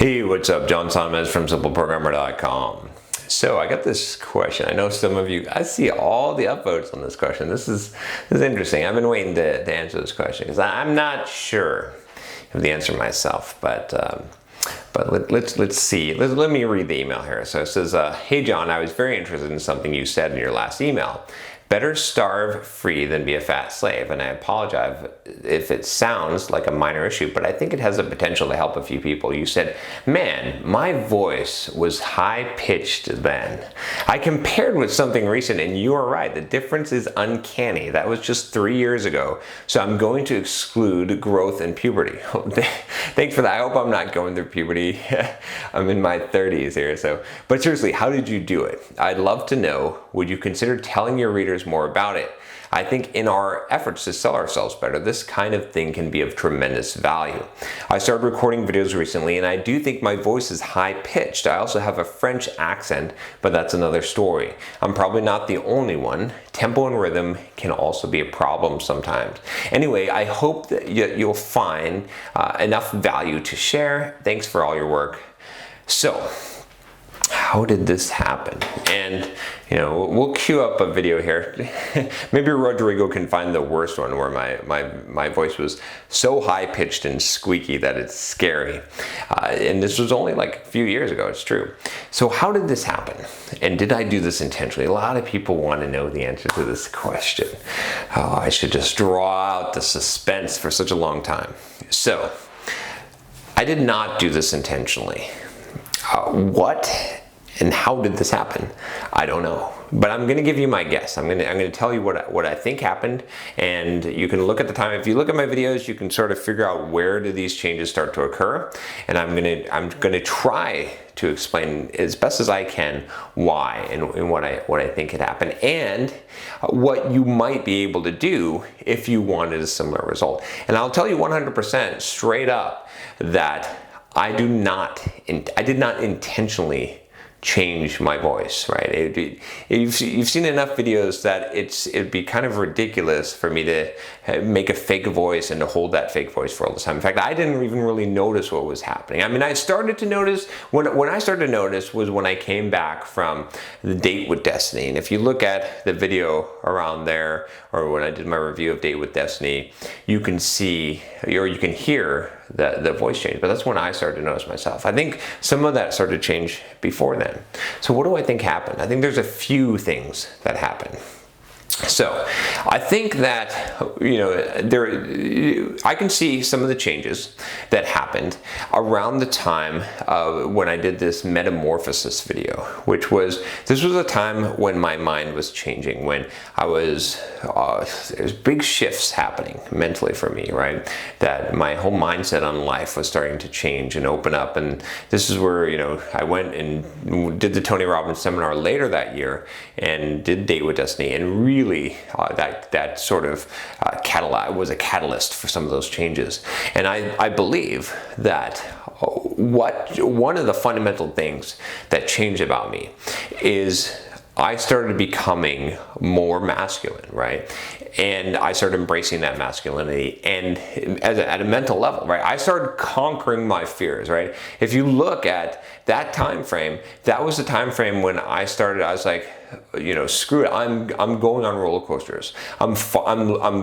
Hey, what's up? John Sonmez from simpleprogrammer.com. So I got this question. I know some of you, I see all the upvotes on this question. This is interesting. I've been waiting to answer this question because I'm not sure of the answer myself, but let's see. Let me read the email here. So it says, hey John, I was very interested in something you said in your last email. Better starve free than be a fat slave. And I apologize if it sounds like a minor issue, but I think it has the potential to help a few people. You said, man, my voice was high pitched then. I compared with something recent and you are right. The difference is uncanny. That was just 3 years ago. So I'm going to exclude growth and puberty. Thanks for that. I hope I'm not going through puberty. I'm in my 30s here. But seriously, how did you do it? I'd love to know. Would you consider telling your readers more about it? I think in our efforts to sell ourselves better, this kind of thing can be of tremendous value. I started recording videos recently and I do think my voice is high pitched. I also have a French accent, but that's another story. I'm probably not the only one. Tempo and rhythm can also be a problem sometimes. Anyway, I hope that you'll find enough value to share. Thanks for all your work. So, how did this happen? And we'll queue up a video here. Maybe Rodrigo can find the worst one where my voice was so high pitched and squeaky that it's scary. And this was only like a few years ago, it's true. So how did this happen? And did I do this intentionally? A lot of people want to know the answer to this question. Oh, I should just draw out the suspense for such a long time. So I did not do this intentionally. What and how did this happen? I don't know, but I'm going to give you my guess. I'm going to tell you what I think happened, and you can look at the time. If you look at my videos, you can sort of figure out where do these changes start to occur, and I'm going to try to explain as best as I can why and what I think had happened, and what you might be able to do if you wanted a similar result. And I'll tell you 100% straight up that I did not intentionally change my voice, right? You've seen enough videos that it'd be kind of ridiculous for me to make a fake voice and to hold that fake voice for all the time. In fact, I didn't even really notice what was happening. I mean, I started to notice, when I started to notice was when I came back from the Date with Destiny. And if you look at the video around there, or when I did my review of Date with Destiny, you can see, or you can hear the voice change, but that's when I started to notice myself. I think some of that started to change before then. So what do I think happened? I think there's a few things that happened. So I think that, I can see some of the changes that happened around the time when I did this metamorphosis video, this was a time when my mind was changing, when there's big shifts happening mentally for me, right? That my whole mindset on life was starting to change and open up. And this is where, I went and did the Tony Robbins seminar later that year and did Date with Destiny, and really that sort of was a catalyst for some of those changes. And I believe that one of the fundamental things that changed about me is I started becoming more masculine, right? And I started embracing that masculinity, and at a mental level, right? I started conquering my fears, right? If you look at that time frame, that was the time frame when I was like, screw it, I'm going on roller coasters. I'm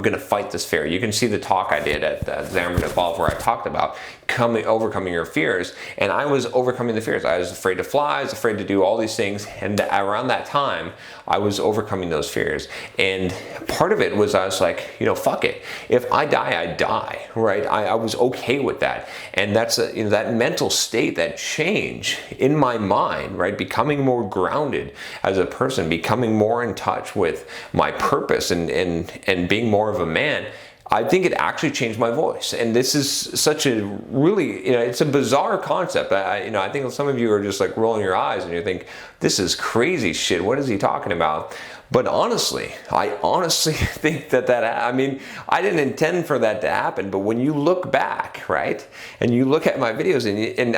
gonna fight this fear. You can see the talk I did at the Examine Evolve where I talked about overcoming your fears, and I was overcoming the fears. I was afraid to fly, I was afraid to do all these things, and around that time, I was overcoming those fears. And part of it was I was like, fuck it. If I die, I die, right? I was okay with that. And that's that mental state, that change in my mind, right? Becoming more grounded as a person, becoming more in touch with my purpose and being more of a man. I think it actually changed my voice. And this is such a really, it's a bizarre concept. I think some of you are just like rolling your eyes and you think, this is crazy shit. What is he talking about? But honestly, I honestly think I I didn't intend for that to happen, but when you look back, right, and you look at my videos, and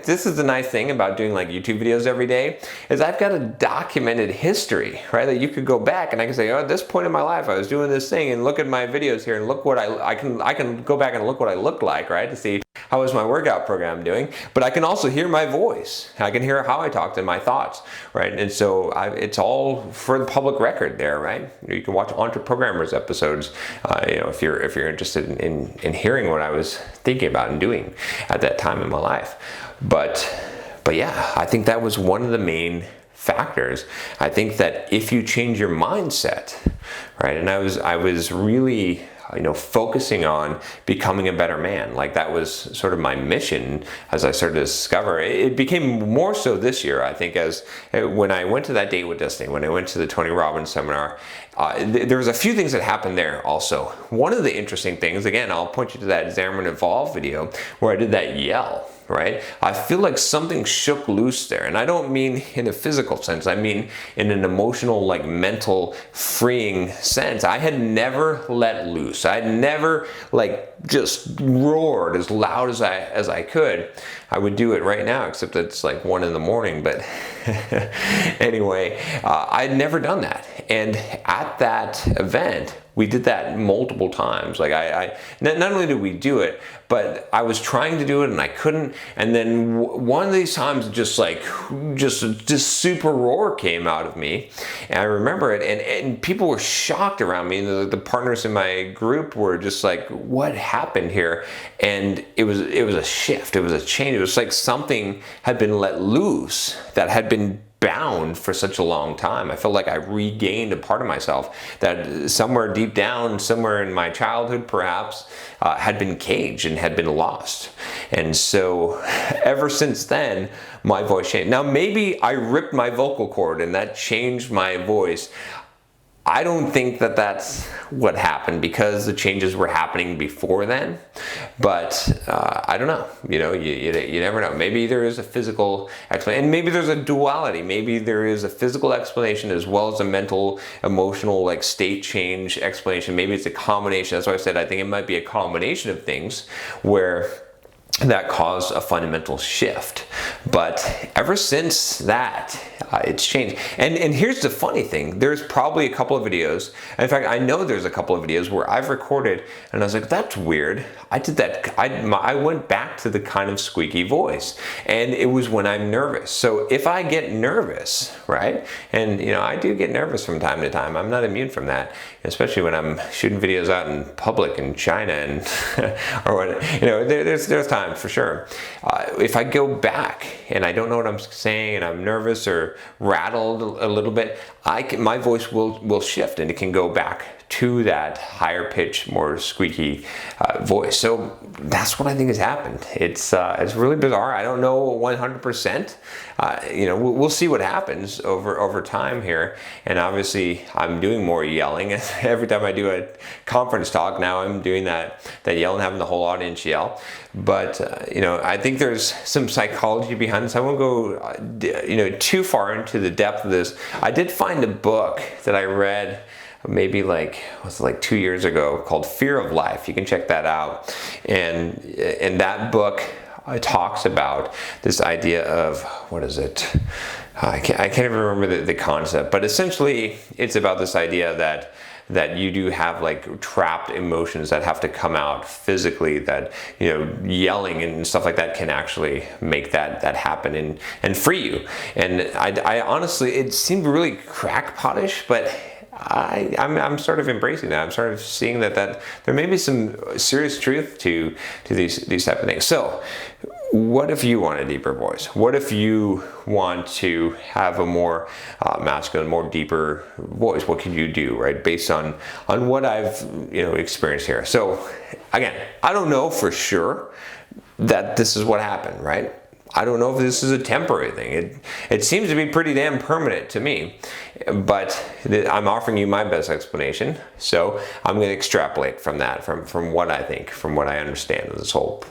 this is the nice thing about doing like YouTube videos every day, is I've got a documented history, right, that you could go back and I can say, at this point in my life, I was doing this thing, and look at my videos here, and look what I can go back and look what I looked like, right, to see how is my workout program doing, but I can also hear my voice. I can hear how I talked and my thoughts, right? And so it's all for the public record there, right? You can watch Entre Programmers episodes, if you're interested in hearing what I was thinking about and doing at that time in my life. But yeah, I think that was one of the main factors. I think that if you change your mindset, right? And I was really focusing on becoming a better man. Like that was sort of my mission as I started to discover. It became more so this year, I think, as when I went to that Date with Destiny, when I went to the Tony Robbins seminar, there was a few things that happened there also. One of the interesting things, again, I'll point you to that Examine and Evolve video where I did that yell, right? I feel like something shook loose there. And I don't mean in a physical sense. I mean in an emotional, like mental, freeing sense. I had never let loose. I had never just roared as loud as I could. I would do it right now, except it's like 1 a.m. But anyway, I'd never done that. And at that event, we did that multiple times. Like not only did we do it, but I was trying to do it and I couldn't. And then one of these times, just super roar came out of me. And I remember it, and people were shocked around me. The partners in my group were just like, "What happened here?" And it was a shift. It was a change. It was like something had been let loose that had been bound for such a long time. I felt like I regained a part of myself that somewhere deep down, somewhere in my childhood perhaps, had been caged and had been lost. And so ever since then, my voice changed. Now maybe I ripped my vocal cord and that changed my voice. I don't think that that's what happened because the changes were happening before then, but I don't know. You never know. Maybe there is a physical explanation, and maybe there's a duality. Maybe there is a physical explanation as well as a mental, emotional, state change explanation. Maybe it's a combination. That's why I said I think it might be a combination of things where that caused a fundamental shift. But ever since that, it's changed. And here's the funny thing. There's probably a couple of videos. In fact, I know there's a couple of videos where I've recorded and I was like, that's weird. I did that. I went back to the kind of squeaky voice. And it was when I'm nervous. So if I get nervous, right? And I do get nervous from time to time. I'm not immune from that, especially when I'm shooting videos out in public in China and or what, there's times for sure. If I go back and I don't know what I'm saying and I'm nervous or rattled a little bit, my voice will shift and it can go back to that higher pitch, more squeaky voice. So that's what I think has happened. It's really bizarre. I don't know 100%. We'll see what happens over time here. And obviously, I'm doing more yelling. Every time I do a conference talk now, I'm doing that yell and having the whole audience yell. But I think there's some psychology behind this. I won't go too far into the depth of this. I did find a book that I read maybe 2 years ago called Fear of Life. You can check that out. And in that book, it talks about this idea of, what is it? I can't even remember the concept, but essentially it's about this idea that you do have trapped emotions that have to come out physically, that yelling and stuff like that can actually make that happen and free you. And I honestly, it seemed really crackpotish, but I'm sort of embracing that. I'm sort of seeing that there may be some serious truth to these type of things. So what if you want a deeper voice? What if you want to have a more masculine, more deeper voice? What can you do, right? Based on what I've experienced here. So again, I don't know for sure that this is what happened, right? I don't know if this is a temporary thing. It seems to be pretty damn permanent to me, but I'm offering you my best explanation. So I'm going to extrapolate from that, from what I think, from what I understand of this whole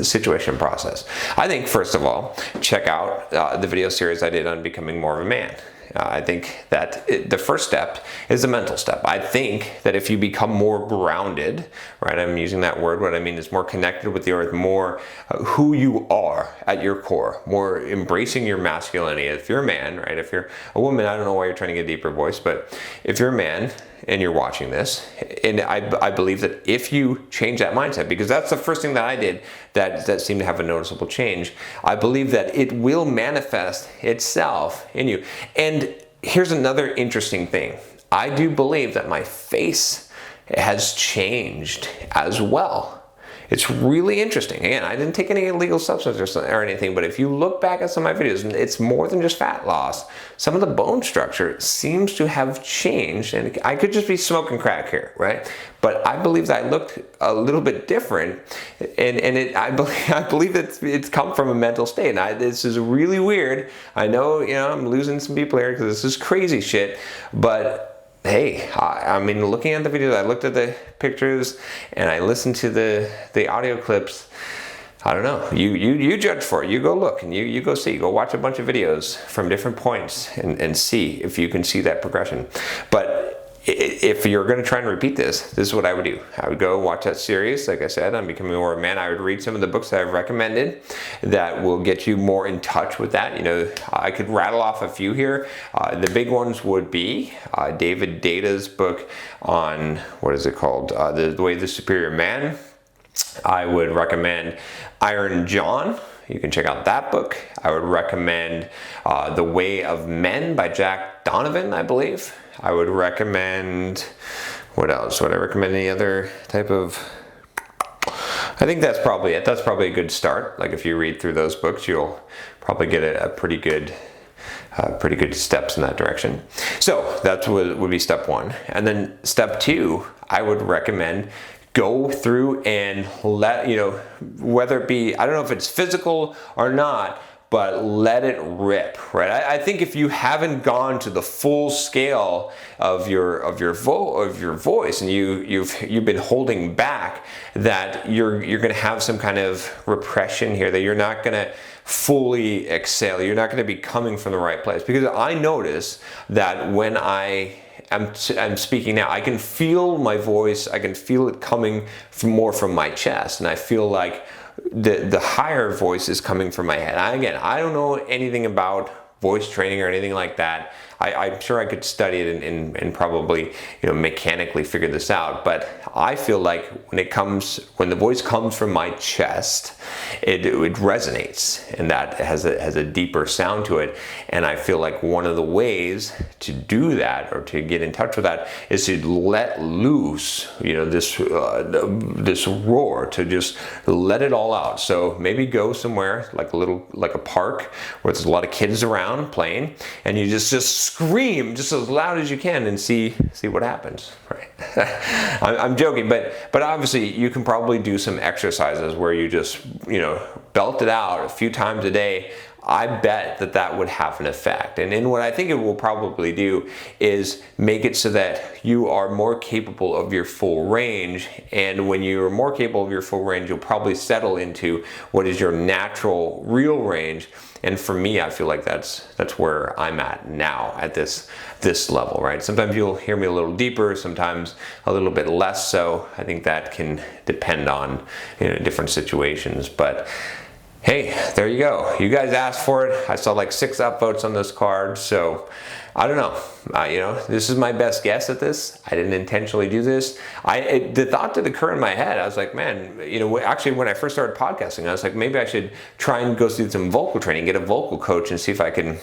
situation process. I think, first of all, check out the video series I did on becoming more of a man. I think that the first step is the mental step. I think that if you become more grounded, right, I'm using that word, what I mean is more connected with the earth, more who you are at your core, more embracing your masculinity. If you're a man, right, if you're a woman, I don't know why you're trying to get a deeper voice, but if you're a man, and you're watching this, and I believe that if you change that mindset, because that's the first thing that I did that seemed to have a noticeable change, I believe that it will manifest itself in you. And here's another interesting thing. I do believe that my face has changed as well. It's really interesting. Again, I didn't take any illegal substance or anything, but if you look back at some of my videos, it's more than just fat loss. Some of the bone structure seems to have changed, and I could just be smoking crack here, right? But I believe that I looked a little bit different, and I believe that it's come from a mental state. And this is really weird. I know, I'm losing some people here because this is crazy shit, but hey, I mean, looking at the videos, I looked at the pictures and I listened to the audio clips. I don't know. You judge for it. You go look and you go see. Go watch a bunch of videos from different points and see if you can see that progression. But if you're going to try and repeat this is what I would do. I would go watch that series. Like I said, I'm Becoming More of a Man. I would read some of the books that I've recommended that will get you more in touch with that. I could rattle off a few here. The big ones would be David Data's book on, what is it called? The Way of the Superior Man. I would recommend Iron John. You can check out that book. I would recommend The Way of Men by Jack Donovan, I believe. I would recommend, what else? Would I recommend any other type of, I think that's probably it. That's probably a good start. Like if you read through those books, you'll probably get a pretty good steps in that direction. So that's what would be step one. And then step two, I would recommend go through and let, whether it be, I don't know if it's physical or not, but let it rip, right? I think if you haven't gone to the full scale of your voice and you've been holding back, that you're going to have some kind of repression here, that you're not going to fully exhale. You're not going to be coming from the right place. Because I notice that when I'm speaking now, I can feel my voice, I can feel it coming more from my chest, and I feel like the higher voice is coming from my head. I don't know anything about voice training or anything like that. I'm sure I could study it and probably mechanically figure this out, but I feel like when the voice comes from my chest, it resonates, and that has a deeper sound to it. And I feel like one of the ways to do that, or to get in touch with that, is to let loose this roar, to just let it all out. So maybe go somewhere like a park where there's a lot of kids around playing, and you just scream just as loud as you can and see what happens, right? I'm joking, but obviously you can probably do some exercises where you just belt it out a few times a day. I bet that would have an effect. And what I think it will probably do is make it so that you are more capable of your full range. And when you're more capable of your full range, you'll probably settle into what is your natural, real range. And for me, I feel like that's where I'm at now at this level, right? Sometimes you'll hear me a little deeper, sometimes a little bit less so. I think that can depend on different situations. But hey, there you go. You guys asked for it. I saw like 6 upvotes on this card, so I don't know. This is my best guess at this. I didn't intentionally do this. The thought did occur in my head. I was like, man, actually when I first started podcasting, I was like, maybe I should try and go through some vocal training, get a vocal coach, and see if I can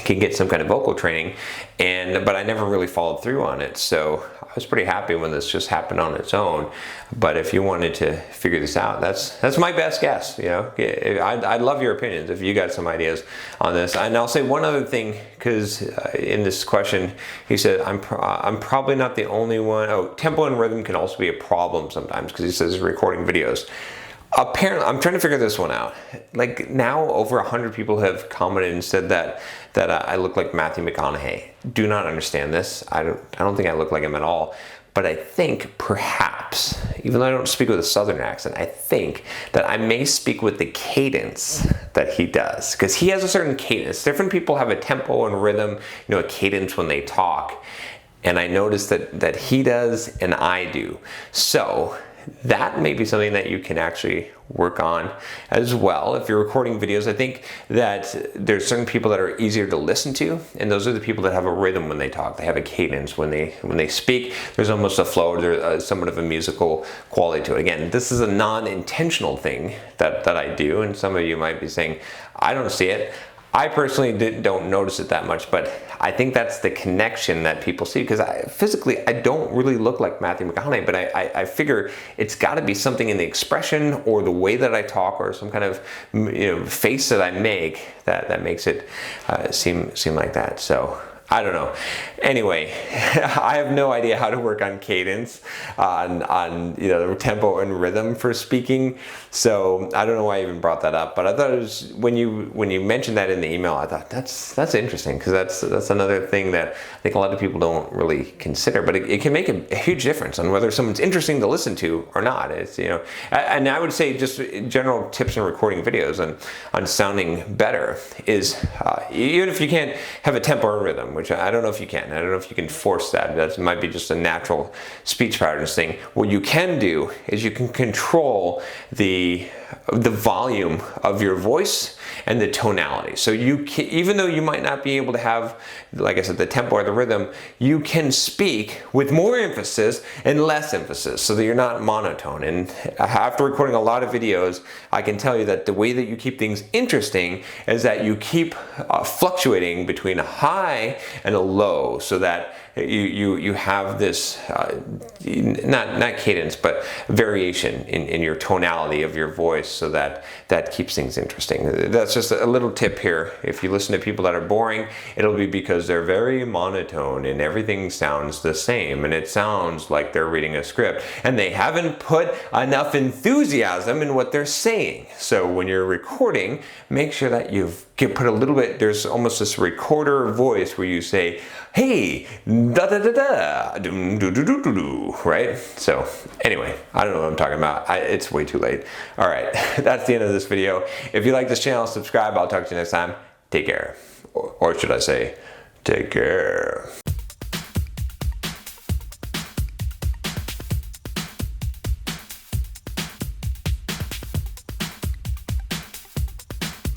get some kind of vocal training. But I never really followed through on it. So I was pretty happy when this just happened on its own. But if you wanted to figure this out, that's my best guess. I'd love your opinions if you got some ideas on this. And I'll say one other thing, because in this question he said, I'm probably not the only one. Oh, tempo and rhythm can also be a problem sometimes, because he says he's recording videos. Apparently, I'm trying to figure this one out. Like now, over 100 people have commented and said that I look like Matthew McConaughey. Do not understand this. I don't think I look like him at all. But I think perhaps, even though I don't speak with a Southern accent, I think that I may speak with the cadence that he does, because he has a certain cadence. Different people have a tempo and rhythm, a cadence when they talk. And I noticed that he does and I do. So that may be something that you can actually work on as well. If you're recording videos, I think that there's certain people that are easier to listen to, and those are the people that have a rhythm when they talk. They have a cadence when they speak. There's almost a flow, there's somewhat of a musical quality to it. Again, this is a non-intentional thing that I do, and some of you might be saying, I don't see it. I personally don't notice it that much, but I think that's the connection that people see, because physically I don't really look like Matthew McConaughey, but I figure it's got to be something in the expression or the way that I talk or some kind of face that I make that makes it seem like that. So I don't know. Anyway, I have no idea how to work on cadence, on the tempo and rhythm for speaking. So I don't know why I even brought that up. But I thought it was when you mentioned that in the email, I thought that's interesting, because that's another thing that I think a lot of people don't really consider. But it can make a huge difference on whether someone's interesting to listen to or not. It's and I would say just general tips on recording videos and on sounding better is even if you can't have a tempo or rhythm, which I don't know if you can. I don't know if you can force that. That might be just a natural speech patterns thing. What you can do is you can control the volume of your voice and the tonality. So even though you might not be able to have, like I said, the tempo or the rhythm, you can speak with more emphasis and less emphasis so that you're not monotone. And after recording a lot of videos, I can tell you that the way that you keep things interesting is that you keep fluctuating between a high and a low, so that you have this not cadence, but variation in your tonality of your voice, so that keeps things interesting. That's just a little tip here. If you listen to people that are boring, it'll be because they're very monotone and everything sounds the same, and it sounds like they're reading a script and they haven't put enough enthusiasm in what they're saying. So when you're recording, make sure that you've put a little bit, there's almost this recorder voice where you say, hey, da da da da, do do do do do, right? So anyway, I don't know what I'm talking about. It's way too late. All right, that's the end of this video. If you like this channel, subscribe. I'll talk to you next time. Take care. Or should I say, take care.